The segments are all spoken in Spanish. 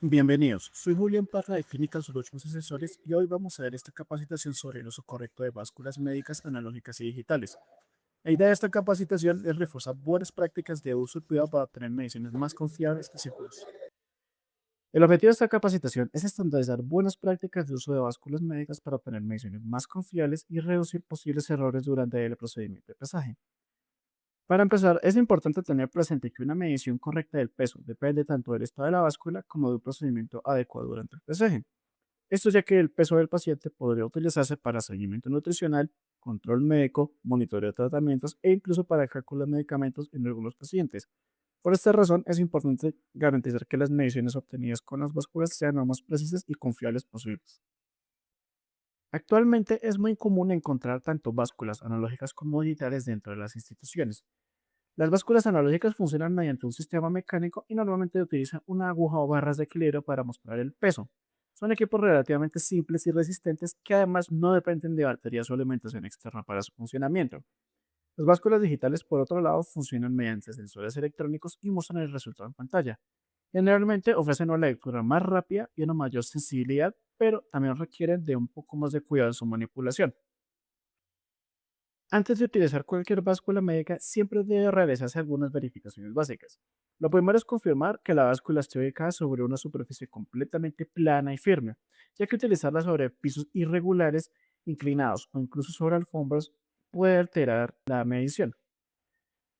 Bienvenidos, soy Julián Parra de Clinical Solutions Asesores y hoy vamos a ver esta capacitación sobre el uso correcto de básculas médicas analógicas y digitales. La idea de esta capacitación es reforzar buenas prácticas de uso y cuidado para obtener mediciones más confiables y seguras. El objetivo de esta capacitación es estandarizar buenas prácticas de uso de básculas médicas para obtener mediciones más confiables y reducir posibles errores durante el procedimiento de pesaje. Para empezar, es importante tener presente que una medición correcta del peso depende tanto del estado de la báscula como de un procedimiento adecuado durante el pesaje. Esto ya que el peso del paciente podría utilizarse para seguimiento nutricional, control médico, monitoreo de tratamientos e incluso para cálculo de medicamentos en algunos pacientes. Por esta razón, es importante garantizar que las mediciones obtenidas con las básculas sean lo más precisas y confiables posibles. Actualmente es muy común encontrar tanto básculas analógicas como digitales dentro de las instituciones. Las básculas analógicas funcionan mediante un sistema mecánico y normalmente utilizan una aguja o barras de equilibrio para mostrar el peso. Son equipos relativamente simples y resistentes que además no dependen de baterías o alimentación externa para su funcionamiento. Las básculas digitales, por otro lado, funcionan mediante sensores electrónicos y muestran el resultado en pantalla. Generalmente ofrecen una lectura más rápida y una mayor sensibilidad, pero también requieren de un poco más de cuidado en su manipulación. Antes de utilizar cualquier báscula médica, siempre debe realizarse algunas verificaciones básicas. Lo primero es confirmar que la báscula esté ubicada sobre una superficie completamente plana y firme, ya que utilizarla sobre pisos irregulares, inclinados o incluso sobre alfombras puede alterar la medición.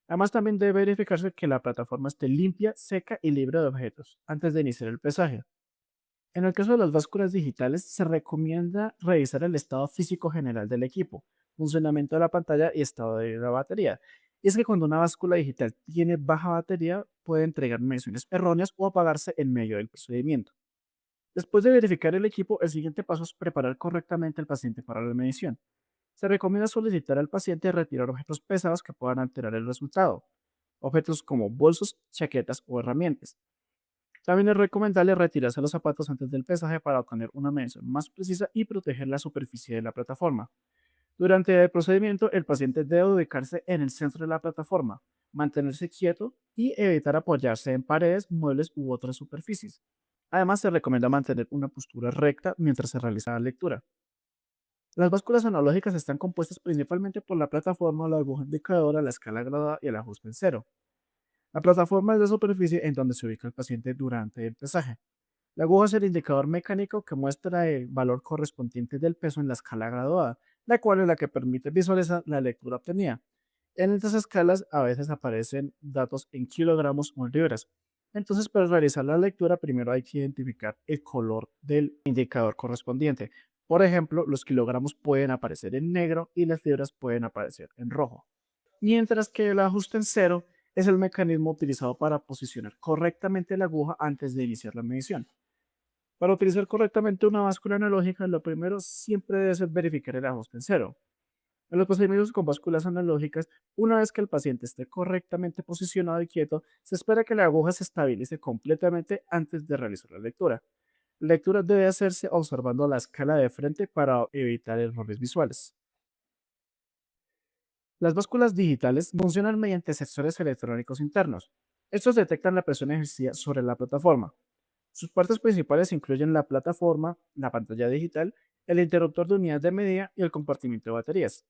Además, también debe verificarse que la plataforma esté limpia, seca y libre de objetos antes de iniciar el pesaje. En el caso de las básculas digitales, se recomienda revisar el estado físico general del equipo, funcionamiento de la pantalla y estado de la batería. Y es que cuando una báscula digital tiene baja batería, puede entregar mediciones erróneas o apagarse en medio del procedimiento. Después de verificar el equipo, el siguiente paso es preparar correctamente al paciente para la medición. Se recomienda solicitar al paciente retirar objetos pesados que puedan alterar el resultado, objetos como bolsos, chaquetas o herramientas. También es recomendable retirarse los zapatos antes del pesaje para obtener una medición más precisa y proteger la superficie de la plataforma. Durante el procedimiento, el paciente debe ubicarse en el centro de la plataforma, mantenerse quieto y evitar apoyarse en paredes, muebles u otras superficies. Además, se recomienda mantener una postura recta mientras se realiza la lectura. Las básculas analógicas están compuestas principalmente por la plataforma, la aguja indicadora, la escala graduada y el ajuste en cero. La plataforma es la superficie en donde se ubica el paciente durante el pesaje. La aguja es el indicador mecánico que muestra el valor correspondiente del peso en la escala graduada, la cual es la que permite visualizar la lectura obtenida. En estas escalas a veces aparecen datos en kilogramos o en libras. Entonces, para realizar la lectura, primero hay que identificar el color del indicador correspondiente. Por ejemplo, los kilogramos pueden aparecer en negro y las libras pueden aparecer en rojo. Mientras que el ajuste en cero es el mecanismo utilizado para posicionar correctamente la aguja antes de iniciar la medición. Para utilizar correctamente una báscula analógica, lo primero siempre debe ser verificar el ajuste en cero. En los procedimientos con básculas analógicas, una vez que el paciente esté correctamente posicionado y quieto, se espera que la aguja se estabilice completamente antes de realizar la lectura. La lectura debe hacerse observando la escala de frente para evitar errores visuales. Las básculas digitales funcionan mediante sensores electrónicos internos. Estos detectan la presión ejercida sobre la plataforma. Sus partes principales incluyen la plataforma, la pantalla digital, el interruptor de unidad de medida y el compartimiento de baterías.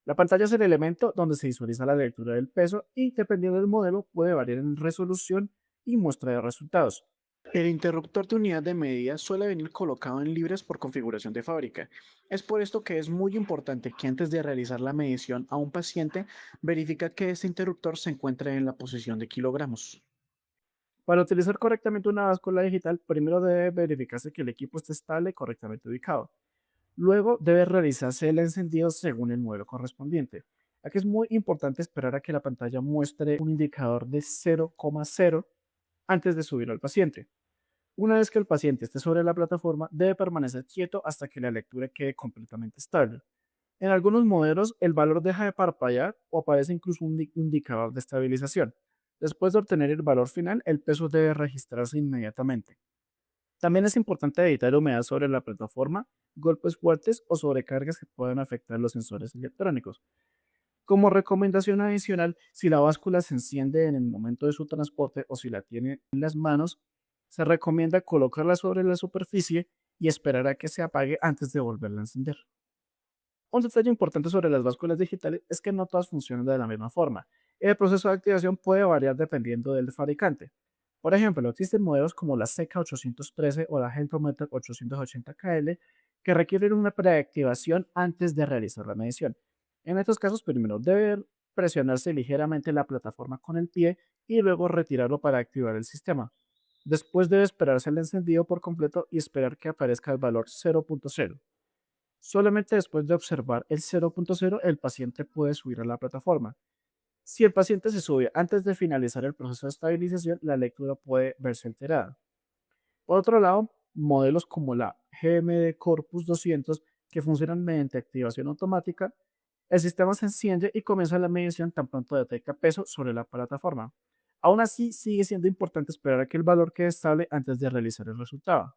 La pantalla es el elemento donde se visualiza la lectura del peso y, dependiendo del modelo, puede variar en resolución y muestra de resultados. El interruptor de unidad de medida suele venir colocado en libras por configuración de fábrica. Es por esto que es muy importante que antes de realizar la medición a un paciente, verifica que este interruptor se encuentre en la posición de kilogramos. Para utilizar correctamente una báscula digital, primero debe verificarse que el equipo esté estable y correctamente ubicado. Luego debe realizarse el encendido según el modelo correspondiente. Aquí es muy importante esperar a que la pantalla muestre un indicador de 0,0 antes de subir al paciente. Una vez que el paciente esté sobre la plataforma, debe permanecer quieto hasta que la lectura quede completamente estable. En algunos modelos, el valor deja de parpadear o aparece incluso un indicador de estabilización. Después de obtener el valor final, el peso debe registrarse inmediatamente. También es importante evitar humedad sobre la plataforma, golpes fuertes o sobrecargas que puedan afectar los sensores electrónicos. Como recomendación adicional, si la báscula se enciende en el momento de su transporte o si la tiene en las manos, Se recomienda colocarla sobre la superficie y esperar a que se apague antes de volverla a encender. Un detalle importante sobre las básculas digitales es que no todas funcionan de la misma forma. El proceso de activación puede variar dependiendo del fabricante. Por ejemplo, existen modelos como la Seca 813 o la Helcometer 880KL que requieren una preactivación antes de realizar la medición. En estos casos, primero debe presionarse ligeramente la plataforma con el pie y luego retirarlo para activar el sistema. Después debe esperarse el encendido por completo y esperar que aparezca el valor 0.0. Solamente después de observar el 0.0 el paciente puede subir a la plataforma. Si el paciente se sube antes de finalizar el proceso de estabilización, la lectura puede verse alterada. Por otro lado, modelos como la GMD Corpus 200 que funcionan mediante activación automática, el sistema se enciende y comienza la medición tan pronto detecta peso sobre la plataforma. Aún así, sigue siendo importante esperar a que el valor quede estable antes de realizar el resultado.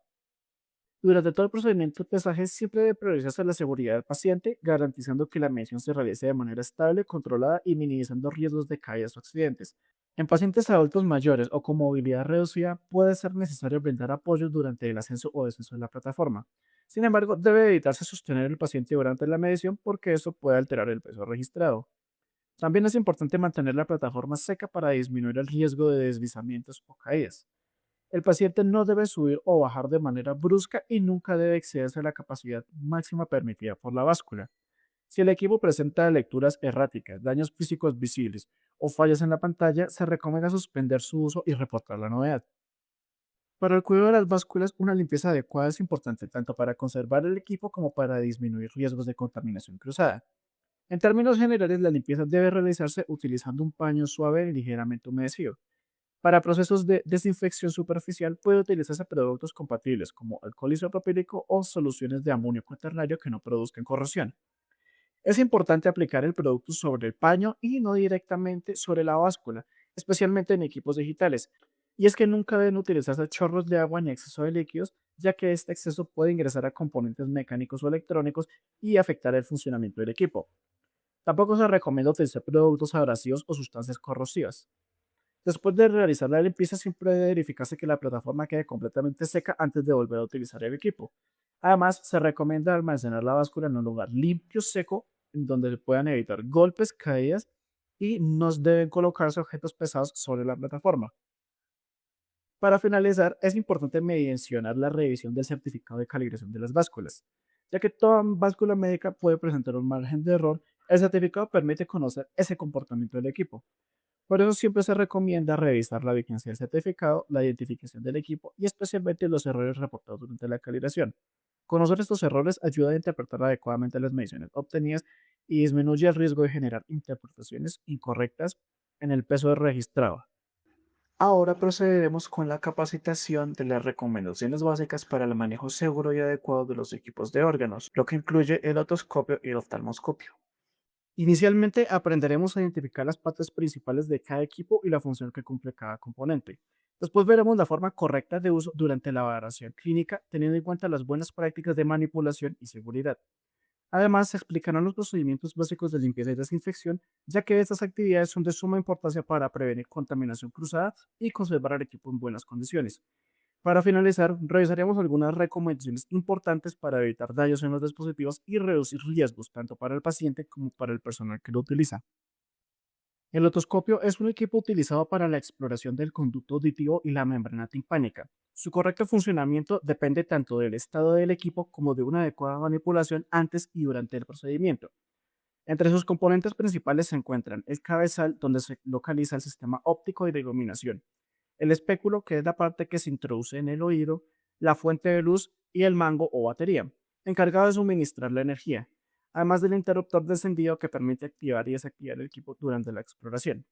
Durante todo el procedimiento de pesaje siempre debe priorizarse la seguridad del paciente, garantizando que la medición se realice de manera estable, controlada y minimizando riesgos de caídas o accidentes. En pacientes adultos mayores o con movilidad reducida puede ser necesario brindar apoyo durante el ascenso o descenso de la plataforma. Sin embargo, debe evitarse sostener el paciente durante la medición porque eso puede alterar el peso registrado. También es importante mantener la plataforma seca para disminuir el riesgo de deslizamientos o caídas. El paciente no debe subir o bajar de manera brusca y nunca debe excederse la capacidad máxima permitida por la báscula. Si el equipo presenta lecturas erráticas, daños físicos visibles o fallas en la pantalla, se recomienda suspender su uso y reportar la novedad. Para el cuidado de las básculas, una limpieza adecuada es importante tanto para conservar el equipo como para disminuir riesgos de contaminación cruzada. En términos generales, la limpieza debe realizarse utilizando un paño suave y ligeramente humedecido. Para procesos de desinfección superficial puede utilizarse productos compatibles como alcohol isopropílico o soluciones de amonio cuaternario que no produzcan corrosión. Es importante aplicar el producto sobre el paño y no directamente sobre la báscula, especialmente en equipos digitales. Y es que nunca deben utilizarse chorros de agua ni exceso de líquidos, ya que este exceso puede ingresar a componentes mecánicos o electrónicos y afectar el funcionamiento del equipo. Tampoco se recomienda utilizar productos abrasivos o sustancias corrosivas. Después de realizar la limpieza, siempre debe verificarse que la plataforma quede completamente seca antes de volver a utilizar el equipo. Además, se recomienda almacenar la báscula en un lugar limpio, seco, en donde se puedan evitar golpes, caídas y no deben colocarse objetos pesados sobre la plataforma. Para finalizar, es importante mencionar la revisión del certificado de calibración de las básculas. Ya que toda báscula médica puede presentar un margen de error, el certificado permite conocer ese comportamiento del equipo. Por eso siempre se recomienda revisar la vigencia del certificado, la identificación del equipo y especialmente los errores reportados durante la calibración. Conocer estos errores ayuda a interpretar adecuadamente las mediciones obtenidas y disminuye el riesgo de generar interpretaciones incorrectas en el peso registrado. Ahora procederemos con la capacitación de las recomendaciones básicas para el manejo seguro y adecuado de los equipos de órganos, lo que incluye el otoscopio y el oftalmoscopio. Inicialmente aprenderemos a identificar las partes principales de cada equipo y la función que cumple cada componente. Después veremos la forma correcta de uso durante la valoración clínica, teniendo en cuenta las buenas prácticas de manipulación y seguridad. Además, se explicarán los procedimientos básicos de limpieza y desinfección, ya que estas actividades son de suma importancia para prevenir contaminación cruzada y conservar el equipo en buenas condiciones. Para finalizar, revisaremos algunas recomendaciones importantes para evitar daños en los dispositivos y reducir riesgos tanto para el paciente como para el personal que lo utiliza. El otoscopio es un equipo utilizado para la exploración del conducto auditivo y la membrana timpánica. Su correcto funcionamiento depende tanto del estado del equipo como de una adecuada manipulación antes y durante el procedimiento. Entre sus componentes principales se encuentran el cabezal, donde se localiza el sistema óptico y de iluminación, el espéculo, que es la parte que se introduce en el oído, la fuente de luz y el mango o batería, encargado de suministrar la energía, además del interruptor de encendido que permite activar y desactivar el equipo durante la exploración.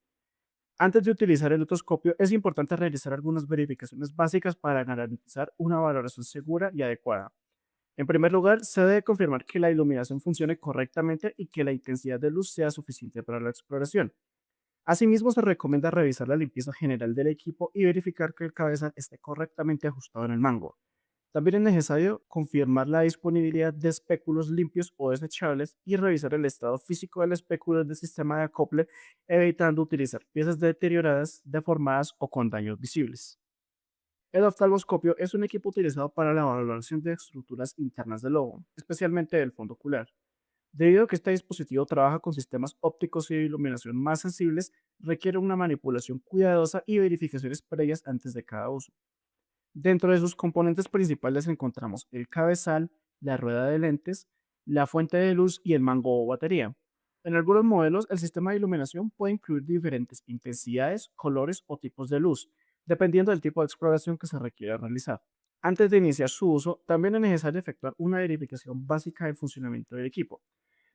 Antes de utilizar el otoscopio, es importante realizar algunas verificaciones básicas para garantizar una valoración segura y adecuada. En primer lugar, se debe confirmar que la iluminación funcione correctamente y que la intensidad de luz sea suficiente para la exploración. Asimismo, se recomienda revisar la limpieza general del equipo y verificar que el cabezal esté correctamente ajustado en el mango. También es necesario confirmar la disponibilidad de espéculos limpios o desechables y revisar el estado físico del espéculo del sistema de acople, evitando utilizar piezas deterioradas, deformadas o con daños visibles. El oftalmoscopio es un equipo utilizado para la valoración de estructuras internas del ojo, especialmente del fondo ocular. Debido a que este dispositivo trabaja con sistemas ópticos y de iluminación más sensibles, requiere una manipulación cuidadosa y verificaciones previas antes de cada uso. Dentro de sus componentes principales encontramos el cabezal, la rueda de lentes, la fuente de luz y el mango o batería. En algunos modelos, el sistema de iluminación puede incluir diferentes intensidades, colores o tipos de luz, dependiendo del tipo de exploración que se requiera realizar. Antes de iniciar su uso, también es necesario efectuar una verificación básica del funcionamiento del equipo.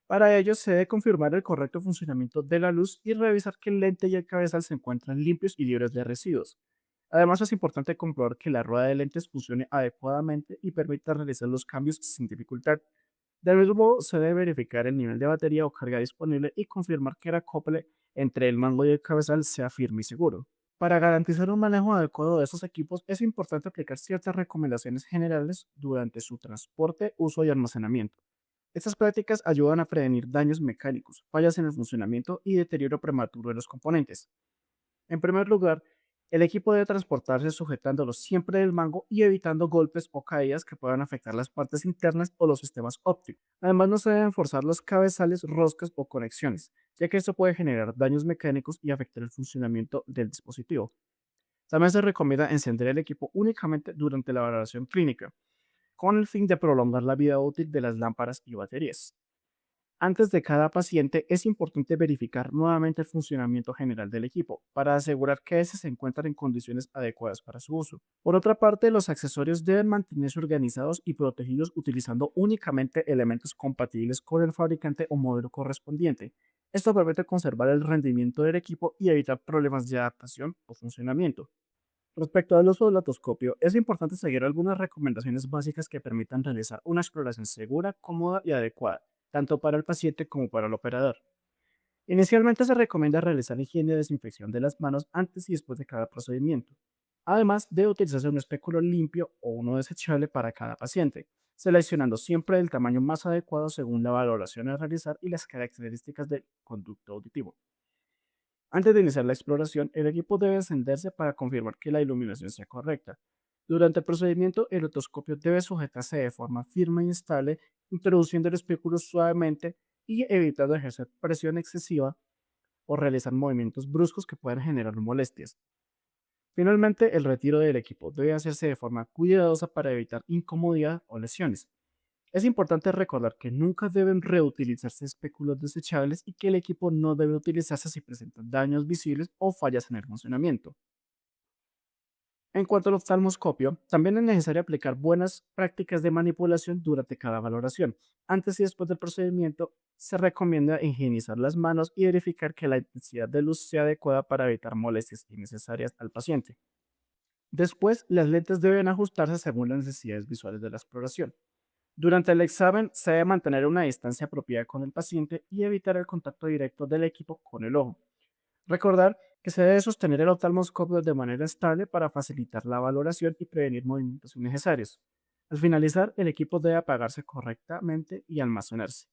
Para ello, se debe confirmar el correcto funcionamiento de la luz y revisar que el lente y el cabezal se encuentran limpios y libres de residuos. Además, es importante comprobar que la rueda de lentes funcione adecuadamente y permita realizar los cambios sin dificultad. Del mismo modo, se debe verificar el nivel de batería o carga disponible y confirmar que el acople entre el mango y el cabezal sea firme y seguro. Para garantizar un manejo adecuado de estos equipos, es importante aplicar ciertas recomendaciones generales durante su transporte, uso y almacenamiento. Estas prácticas ayudan a prevenir daños mecánicos, fallas en el funcionamiento y deterioro prematuro de los componentes. En primer lugar, el equipo debe transportarse sujetándolo siempre del mango y evitando golpes o caídas que puedan afectar las partes internas o los sistemas ópticos. Además, no se deben forzar los cabezales, roscas o conexiones, ya que esto puede generar daños mecánicos y afectar el funcionamiento del dispositivo. También se recomienda encender el equipo únicamente durante la valoración clínica, con el fin de prolongar la vida útil de las lámparas y baterías. Antes de cada paciente es importante verificar nuevamente el funcionamiento general del equipo para asegurar que éste se encuentra en condiciones adecuadas para su uso. Por otra parte, los accesorios deben mantenerse organizados y protegidos utilizando únicamente elementos compatibles con el fabricante o modelo correspondiente. Esto permite conservar el rendimiento del equipo y evitar problemas de adaptación o funcionamiento. Respecto al uso del otoscopio, es importante seguir algunas recomendaciones básicas que permitan realizar una exploración segura, cómoda y adecuada, tanto para el paciente como para el operador. Inicialmente se recomienda realizar higiene y desinfección de las manos antes y después de cada procedimiento. Además, debe utilizarse un espéculo limpio o uno desechable para cada paciente, seleccionando siempre el tamaño más adecuado según la valoración a realizar y las características del conducto auditivo. Antes de iniciar la exploración, el equipo debe encenderse para confirmar que la iluminación sea correcta. Durante el procedimiento, el otoscopio debe sujetarse de forma firme y estable, introduciendo el espéculo suavemente y evitando ejercer presión excesiva o realizar movimientos bruscos que puedan generar molestias. Finalmente, el retiro del equipo debe hacerse de forma cuidadosa para evitar incomodidad o lesiones. Es importante recordar que nunca deben reutilizarse espéculos desechables y que el equipo no debe utilizarse si presentan daños visibles o fallas en el funcionamiento. En cuanto al oftalmoscopio, también es necesario aplicar buenas prácticas de manipulación durante cada valoración. Antes y después del procedimiento, se recomienda higienizar las manos y verificar que la intensidad de luz sea adecuada para evitar molestias innecesarias al paciente. Después, las lentes deben ajustarse según las necesidades visuales de la exploración. Durante el examen, se debe mantener una distancia apropiada con el paciente y evitar el contacto directo del equipo con el ojo. Recordar que se debe sostener el oftalmoscopio de manera estable para facilitar la valoración y prevenir movimientos innecesarios. Al finalizar, el equipo debe apagarse correctamente y almacenarse.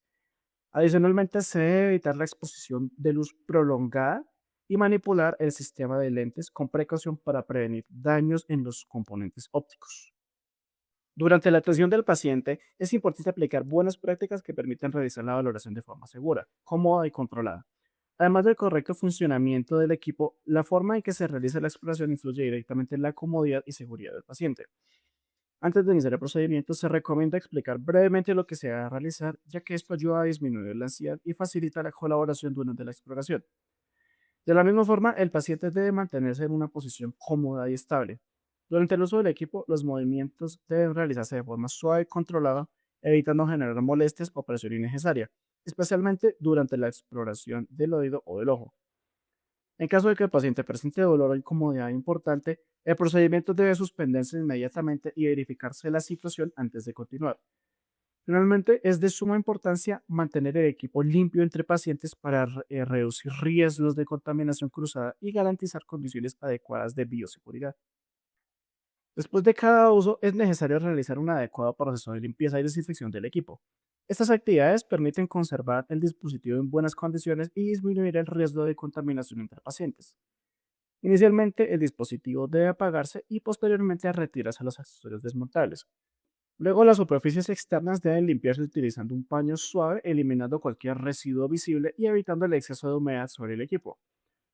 Adicionalmente, se debe evitar la exposición de luz prolongada y manipular el sistema de lentes con precaución para prevenir daños en los componentes ópticos. Durante la atención del paciente, es importante aplicar buenas prácticas que permitan realizar la valoración de forma segura, cómoda y controlada. Además del correcto funcionamiento del equipo, la forma en que se realiza la exploración influye directamente en la comodidad y seguridad del paciente. Antes de iniciar el procedimiento, se recomienda explicar brevemente lo que se va a realizar, ya que esto ayuda a disminuir la ansiedad y facilita la colaboración durante la exploración. De la misma forma, el paciente debe mantenerse en una posición cómoda y estable. Durante el uso del equipo, los movimientos deben realizarse de forma suave y controlada, evitando generar molestias o presión innecesaria, especialmente durante la exploración del oído o del ojo. En caso de que el paciente presente dolor o incomodidad importante, el procedimiento debe suspenderse inmediatamente y verificarse la situación antes de continuar. Finalmente, es de suma importancia mantener el equipo limpio entre pacientes para reducir riesgos de contaminación cruzada y garantizar condiciones adecuadas de bioseguridad. Después de cada uso, es necesario realizar un adecuado proceso de limpieza y desinfección del equipo. Estas actividades permiten conservar el dispositivo en buenas condiciones y disminuir el riesgo de contaminación entre pacientes. Inicialmente, el dispositivo debe apagarse y posteriormente retirarse los accesorios desmontables. Luego, las superficies externas deben limpiarse utilizando un paño suave, eliminando cualquier residuo visible y evitando el exceso de humedad sobre el equipo.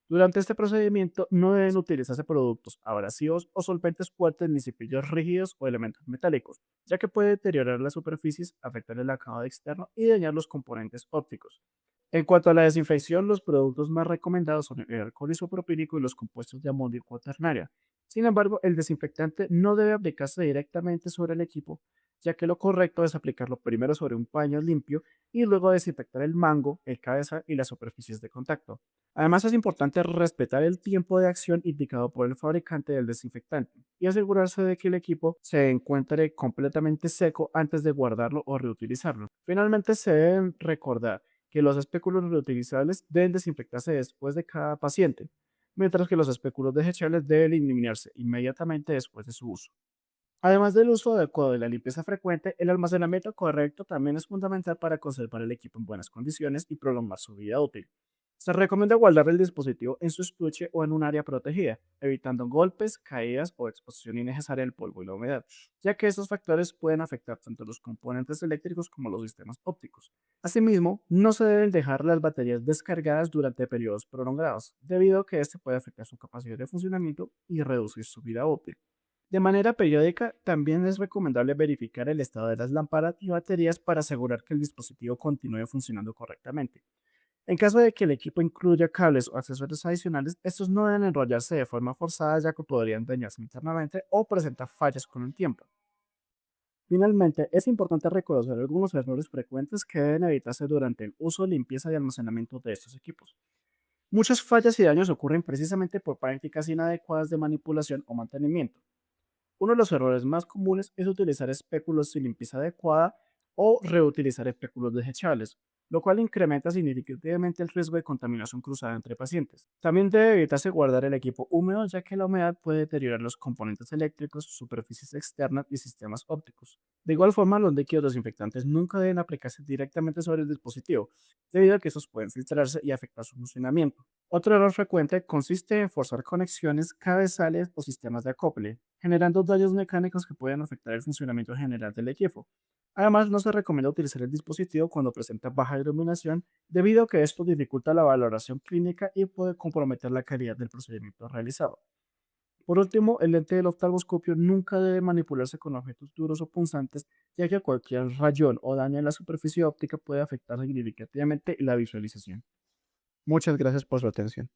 Durante este procedimiento no deben utilizarse productos abrasivos o solventes fuertes ni cepillos rígidos o elementos metálicos, ya que puede deteriorar las superficies, afectar el acabado externo y dañar los componentes ópticos. En cuanto a la desinfección, los productos más recomendados son el alcohol isopropílico y los compuestos de amonio cuaternaria. Sin embargo, el desinfectante no debe aplicarse directamente sobre el equipo, ya que lo correcto es aplicarlo primero sobre un paño limpio y luego desinfectar el mango, el cabeza y las superficies de contacto. Además, es importante respetar el tiempo de acción indicado por el fabricante del desinfectante y asegurarse de que el equipo se encuentre completamente seco antes de guardarlo o reutilizarlo. Finalmente, se deben recordar que los espéculos reutilizables deben desinfectarse después de cada paciente, mientras que los espéculos desechables deben eliminarse inmediatamente después de su uso. Además del uso adecuado y la limpieza frecuente, el almacenamiento correcto también es fundamental para conservar el equipo en buenas condiciones y prolongar su vida útil. Se recomienda guardar el dispositivo en su estuche o en un área protegida, evitando golpes, caídas o exposición innecesaria al polvo y la humedad, ya que estos factores pueden afectar tanto los componentes eléctricos como los sistemas ópticos. Asimismo, no se deben dejar las baterías descargadas durante periodos prolongados, debido a que este puede afectar su capacidad de funcionamiento y reducir su vida útil. De manera periódica, también es recomendable verificar el estado de las lámparas y baterías para asegurar que el dispositivo continúe funcionando correctamente. En caso de que el equipo incluya cables o accesorios adicionales, estos no deben enrollarse de forma forzada ya que podrían dañarse internamente o presentar fallas con el tiempo. Finalmente, es importante reconocer algunos errores frecuentes que deben evitarse durante el uso, limpieza y almacenamiento de estos equipos. Muchas fallas y daños ocurren precisamente por prácticas inadecuadas de manipulación o mantenimiento. Uno de los errores más comunes es utilizar espéculos sin limpieza adecuada o reutilizar espéculos desechables, lo cual incrementa significativamente el riesgo de contaminación cruzada entre pacientes. También debe evitarse guardar el equipo húmedo, ya que la humedad puede deteriorar los componentes eléctricos, superficies externas y sistemas ópticos. De igual forma, los líquidos desinfectantes nunca deben aplicarse directamente sobre el dispositivo, debido a que estos pueden filtrarse y afectar su funcionamiento. Otro error frecuente consiste en forzar conexiones, cabezales o sistemas de acople, generando daños mecánicos que pueden afectar el funcionamiento general del equipo. Además, no se recomienda utilizar el dispositivo cuando presenta baja iluminación, debido a que esto dificulta la valoración clínica y puede comprometer la calidad del procedimiento realizado. Por último, el lente del oftalmoscopio nunca debe manipularse con objetos duros o punzantes, ya que cualquier rayón o daño en la superficie óptica puede afectar significativamente la visualización. Muchas gracias por su atención.